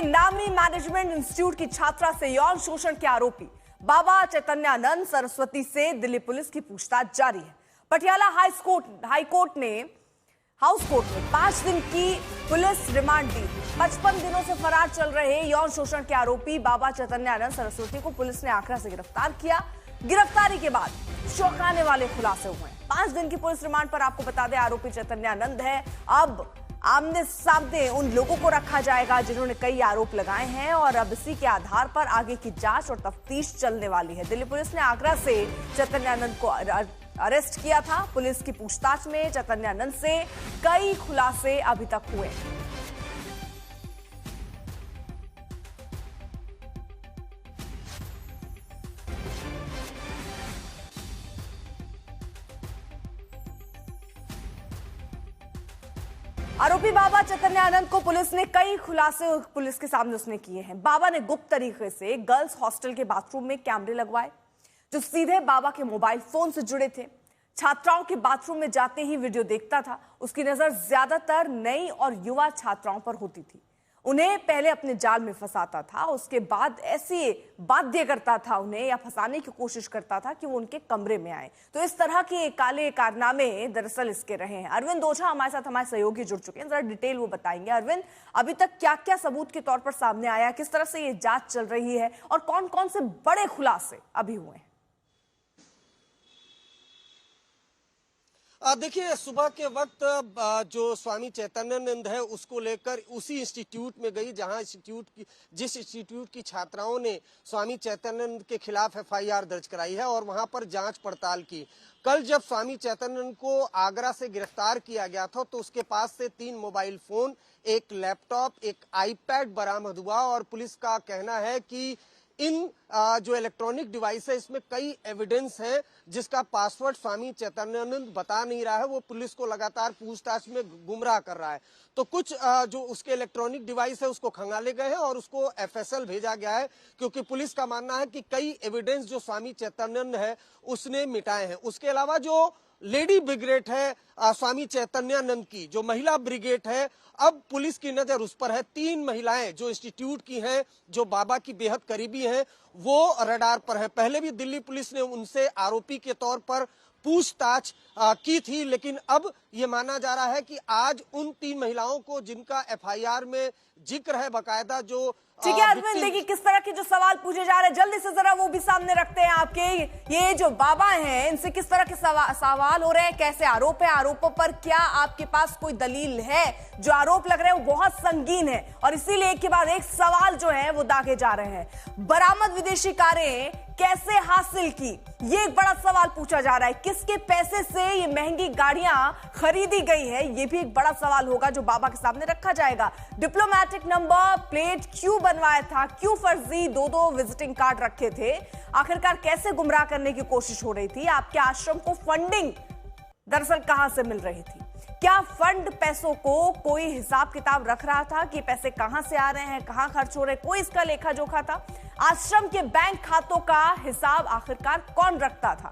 नामी management institute की छात्रा से यौन शोषण के आरोपी बाबा चैतन्यानंद सरस्वती से दिल्ली पुलिस की पूछताछ जारी है। पटियाला हाई कोर्ट ने हाउस कोर्ट में 5 दिन की पुलिस रिमांड दी। 55 दिनों से फरार चल रहे यौन शोषण के आरोपी बाबा चैतन्यानंद सरस्वती को पुलिस ने आगरा से गिरफ्तार किया। गिरफ्तारी के बाद चौंकाने वाले खुलासे हुए। 5 दिन की पुलिस रिमांड पर आपको बता दें, आरोपी चैतन्यानंद है। अब आमने सामने उन लोगों को रखा जाएगा जिन्होंने कई आरोप लगाए हैं और अब इसी के आधार पर आगे की जांच और तफ्तीश चलने वाली है। दिल्ली पुलिस ने आगरा से चैतन्यानंद को अरेस्ट किया था। पुलिस की पूछताछ में चैतन्यानंद से कई खुलासे अभी तक हुए। आरोपी बाबा चैतन्यानंद को पुलिस ने कई खुलासे पुलिस के सामने उसने किए हैं। बाबा ने गुप्त तरीके से गर्ल्स हॉस्टल के बाथरूम में कैमरे लगवाए जो सीधे बाबा के मोबाइल फोन से जुड़े थे। छात्राओं के बाथरूम में जाते ही वीडियो देखता था। उसकी नजर ज्यादातर नई और युवा छात्राओं पर होती थी। उन्हें पहले अपने जाल में फंसाता था, उसके बाद ऐसी बाध्य करता था उन्हें या फंसाने की कोशिश करता था कि वो उनके कमरे में आए। तो इस तरह के काले कारनामे दरअसल इसके रहे हैं। अरविंद ओझा हमारे साथ, हमारे सहयोगी जुड़ चुके हैं, जरा डिटेल वो बताएंगे। अरविंद, अभी तक क्या क्या सबूत के तौर पर सामने आया, किस तरह से ये जांच चल रही है और कौन कौन से बड़े खुलासे अभी हुए हैं? देखिए, सुबह के वक्त जो स्वामी चैतन्यानंद है उसको लेकर उसी इंस्टीट्यूट में गई जहां जिस इंस्टीट्यूट की छात्राओं ने स्वामी चैतन्यानंद के खिलाफ एफआईआर दर्ज कराई है और वहां पर जांच पड़ताल की। कल जब स्वामी चैतन्यानंद को आगरा से गिरफ्तार किया गया था तो उसके पास से 3 मोबाइल फोन, एक लैपटॉप, एक आईपैड बरामद हुआ और पुलिस का कहना है कि इन जो इलेक्ट्रॉनिक डिवाइस है इसमें कई एविडेंस है जिसका पासवर्ड स्वामी चैतन्यानंद बता नहीं रहा है। वो पुलिस को लगातार पूछताछ में गुमराह कर रहा है। तो कुछ जो उसके इलेक्ट्रॉनिक डिवाइस है उसको खंगाले गए हैं और उसको एफएसएल भेजा गया है क्योंकि पुलिस का मानना है कि कई एविडेंस जो स्वामी चैतन्यानंद है उसने मिटाए हैं। उसके अलावा जो लेडी ब्रिगेड है स्वामी चैतन्यानंद की, जो महिला ब्रिगेड है, अब पुलिस की नजर उस पर है। 3 महिलाएं जो इंस्टीट्यूट की हैं, जो बाबा की बेहद करीबी हैं, वो रडार पर है। पहले भी दिल्ली पुलिस ने उनसे आरोपी के तौर पर पूछताछ की थी, लेकिन अब ये माना जा रहा है कि आज उन 3 महिलाओं को जिनका एफआईआर में जिक्र है बकायदा, जो ठीक है अरविंद, देखिए किस तरह के जो सवाल पूछे जा रहे हैं जल्दी से जरा वो भी सामने रखते हैं आपके। ये जो बाबा हैं इनसे किस तरह के सवाल हो रहे हैं, कैसे आरोप है, आरोपों पर क्या आपके पास कोई दलील है? जो आरोप लग रहे हैं वो बहुत संगीन है और इसीलिए एक के बाद एक सवाल जो है वो दागे जा रहे हैं। बरामद विदेशी कारें कैसे हासिल की, ये एक बड़ा सवाल पूछा जा रहा है। किसके पैसे से ये महंगी गाड़ियां खरीदी गई है, ये भी एक बड़ा सवाल होगा जो बाबा के सामने रखा जाएगा। डिप्लोमेटिक नंबर प्लेट क्यों बनवाया था, क्यों फर्जी 2-2 विजिटिंग कार्ड रखे थे, आखिरकार कैसे गुमराह करने की कोशिश हो रही थी? आपके आश्रम को फंडिंग दरअसल कहां से मिल रही थी? क्या फंड पैसों को कोई हिसाब किताब रख रहा था कि पैसे कहां से आ रहे हैं, कहां खर्च हो रहे हैं? कोई इसका लेखा जोखा था? आश्रम के बैंक खातों का हिसाब आखिरकार कौन रखता था?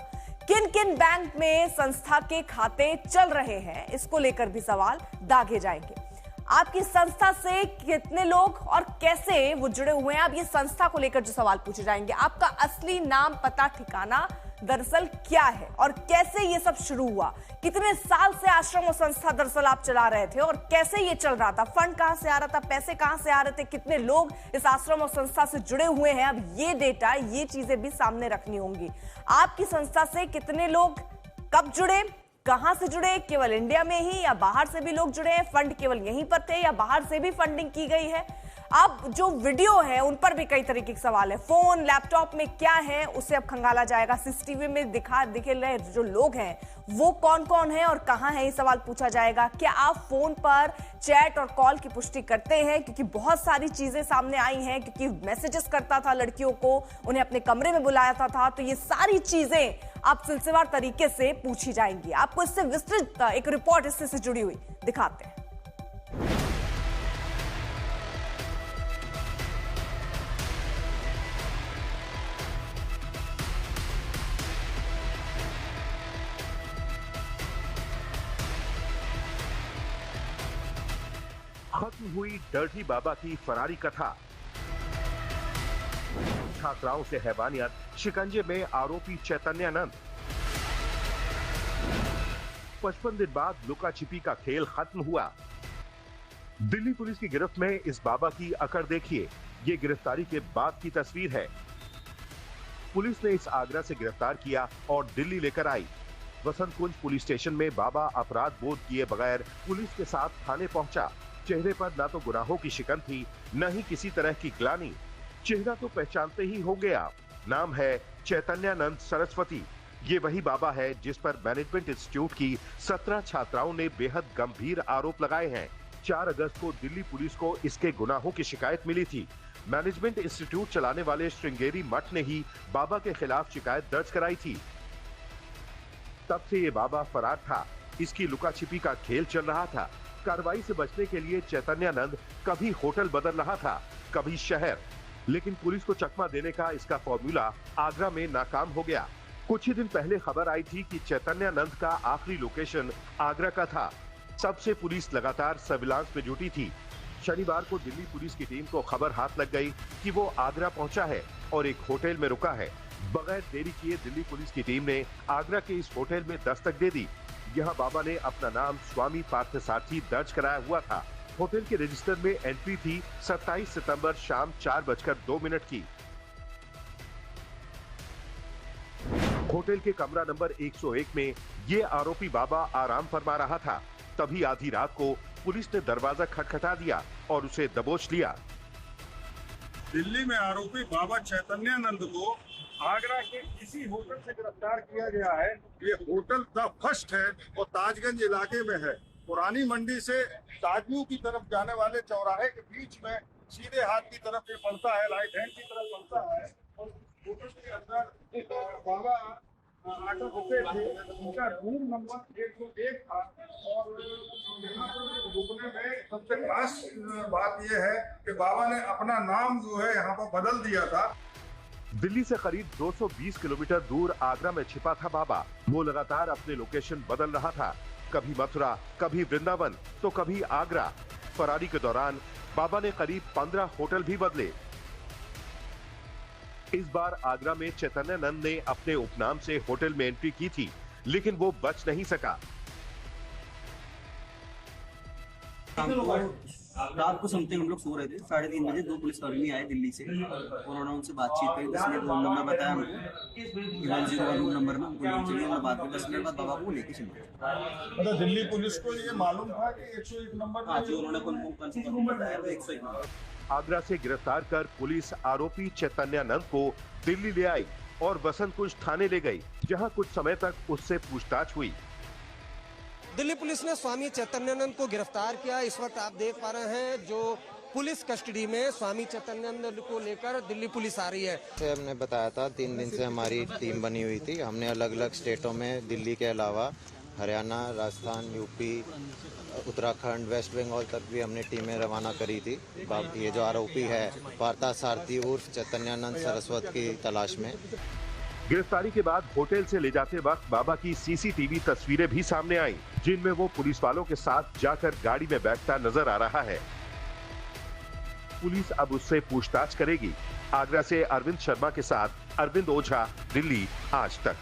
किन किन बैंक में संस्था के खाते चल रहे हैं, इसको लेकर भी सवाल दागे जाएंगे। आपकी संस्था से कितने लोग और कैसे वो जुड़े हुए हैं, अब ये संस्था को लेकर जो सवाल पूछे जाएंगे। आपका असली नाम, पता, ठिकाना दरअसल क्या है और कैसे ये सब शुरू हुआ? कितने साल से आश्रम और संस्था दरअसल आप चला रहे थे और कैसे ये चल रहा था? फंड कहां से आ रहा था, पैसे कहां से आ रहे थे, कितने लोग इस आश्रम और संस्था से जुड़े हुए हैं? अब ये डेटा, ये चीजें भी सामने रखनी होंगी। आपकी संस्था से कितने लोग कब जुड़े, कहां से जुड़े, केवल इंडिया में ही या बाहर से भी लोग जुड़े हैं? फंड केवल यहीं पर थे या बाहर से भी फंडिंग की गई है? अब जो वीडियो है उन पर भी कई तरीके के सवाल है। फोन, लैपटॉप में क्या है उसे अब खंगाला जाएगा। सीसीटीवी में दिखे रहे जो लोग हैं वो कौन कौन है और कहां है, ये सवाल पूछा जाएगा। क्या आप फोन पर चैट और कॉल की पुष्टि करते हैं? क्योंकि बहुत सारी चीजें सामने आई हैं, क्योंकि मैसेजेस करता था लड़कियों को, उन्हें अपने कमरे में बुलाया था। तो ये सारी चीजें आप सिलसिलेवार तरीके से पूछी जाएंगी। आपको इससे विस्तृत एक रिपोर्ट इससे जुड़ी हुई दिखाते हैं। खत्म हुई डर्टी बाबा की फरारी कथा। छात्राओं से हैवानियत, शिकंजे में आरोपी चैतन्यानंद। 55 दिन बाद लुका छिपी का खेल खत्म हुआ। दिल्ली पुलिस की गिरफ्त में इस बाबा की अकड़ देखिए। ये गिरफ्तारी के बाद की तस्वीर है। पुलिस ने इस आगरा से गिरफ्तार किया और दिल्ली लेकर आई। वसंत कुंज पुलिस स्टेशन में बाबा अपराध बोध किए बगैर पुलिस के साथ थाने पहुंचा। चेहरे पर ना तो गुनाहों की शिकन थी, न ही किसी तरह की ग्लानि। चेहरा तो पहचानते ही होंगे आप। नाम है चैतन्यानंद सरस्वती। ये वही बाबा है जिस पर मैनेजमेंट इंस्टीट्यूट की 17 छात्राओं ने बेहद गंभीर आरोप लगाए हैं। 4 अगस्त को दिल्ली पुलिस को इसके गुनाहों की शिकायत मिली थी। मैनेजमेंट इंस्टीट्यूट चलाने वाले श्रृंगेरी मठ ने ही बाबा के खिलाफ शिकायत दर्ज कराई थी। तब से ये बाबा फरार था। इसकी लुका छिपी का खेल चल रहा था। कार्रवाई से बचने के लिए चैतन्यानंद कभी होटल बदल रहा था, कभी शहर, लेकिन पुलिस को चकमा देने का इसका फॉर्मूला आगरा में नाकाम हो गया। कुछ ही दिन पहले खबर आई थी कि चैतन्यानंद का आखिरी लोकेशन आगरा का था। सबसे पुलिस लगातार सर्विलांस में जुटी थी। शनिवार को दिल्ली पुलिस की टीम को खबर हाथ लग गई कि वो आगरा पहुंचा है और एक होटल में रुका है। बगैर देरी किए दिल्ली पुलिस की टीम ने आगरा के इस होटल में दस्तक दे दी। यहाँ बाबा ने अपना नाम स्वामी पार्थसारथी दर्ज कराया हुआ था। होटल के रजिस्टर में एंट्री थी 27 सितंबर शाम 4:02 की। होटल के कमरा नंबर 101 में ये आरोपी बाबा आराम फरमा रहा था। तभी आधी रात को पुलिस ने दरवाजा खटखटा दिया और उसे दबोच लिया। दिल्ली में आरोपी बाबा चैतन्यानंद को आगरा के किसी होटल से गिरफ्तार किया गया है। ये होटल द फर्स्ट है और ताजगंज इलाके में है। पुरानी मंडी से ताजमू की तरफ जाने वाले चौराहे के बीच में सीधे हाथ की तरफ ये पड़ता है, राइट हैंड की तरफ पड़ता है। और होटल के अंदर बाबा आकर रुके थे। उनका रूम नंबर 101 था और यहाँ पर रुकने में सबसे खास बात यह है कि बाबा ने अपना नाम जो है यहाँ पर बदल दिया था। दिल्ली से करीब 220 किलोमीटर दूर आगरा में छिपा था बाबा। वो लगातार अपने लोकेशन बदल रहा था, कभी मथुरा, कभी वृंदावन, तो कभी आगरा। फरारी के दौरान बाबा ने करीब 15 होटल भी बदले। इस बार आगरा में चैतन्यानंद ने अपने उपनाम से होटल में एंट्री की थी, लेकिन वो बच नहीं सका। रात को समथिंग हम लोग सो रहे थे, 3:30 बजे 2 पुलिसकर्मी आए दिल्ली से। उन्होंने उनसे बातचीत करी, उसने रूम नंबर बताया हमको 101 रूम नंबर में। उन्होंने बात में 10 मिनट बाद बाबा को लेके चले। मतलब दिल्ली पुलिस को ये मालूम था कि 101 नंबर। हाँ जी, उन्होंने कंफर्म बताया 101 नंबर। आगरा से गिरफ्तार कर पुलिस आरोपी चैतन्यानंद को दिल्ली ले आई और वसंत कुंज थाने ले गई, जहां कुछ समय तक उससे पूछताछ हुई। दिल्ली पुलिस ने स्वामी चैतन्यानंद को गिरफ्तार किया। इस वक्त आप देख पा रहे हैं जो पुलिस कस्टडी में स्वामी चैतन्यानंद को लेकर दिल्ली पुलिस आ रही है। हमने बताया था 3 दिन से हमारी टीम बनी हुई थी। हमने अलग अलग स्टेटों में, दिल्ली के अलावा हरियाणा, राजस्थान, यूपी, उत्तराखंड, वेस्ट बंगाल तक भी हमने टीमें रवाना करी थी। ये जो आरोपी है पार्थसारथी उर्फ चैतन्यानंद सरस्वती की तलाश में। गिरफ्तारी के बाद होटल से ले जाते वक्त बाबा की सीसीटीवी तस्वीरें भी सामने आई, जिनमें वो पुलिस वालों के साथ जाकर गाड़ी में बैठता नजर आ रहा है। पुलिस अब उससे पूछताछ करेगी। आगरा से अरविंद शर्मा के साथ अरविंद ओझा, दिल्ली आज तक।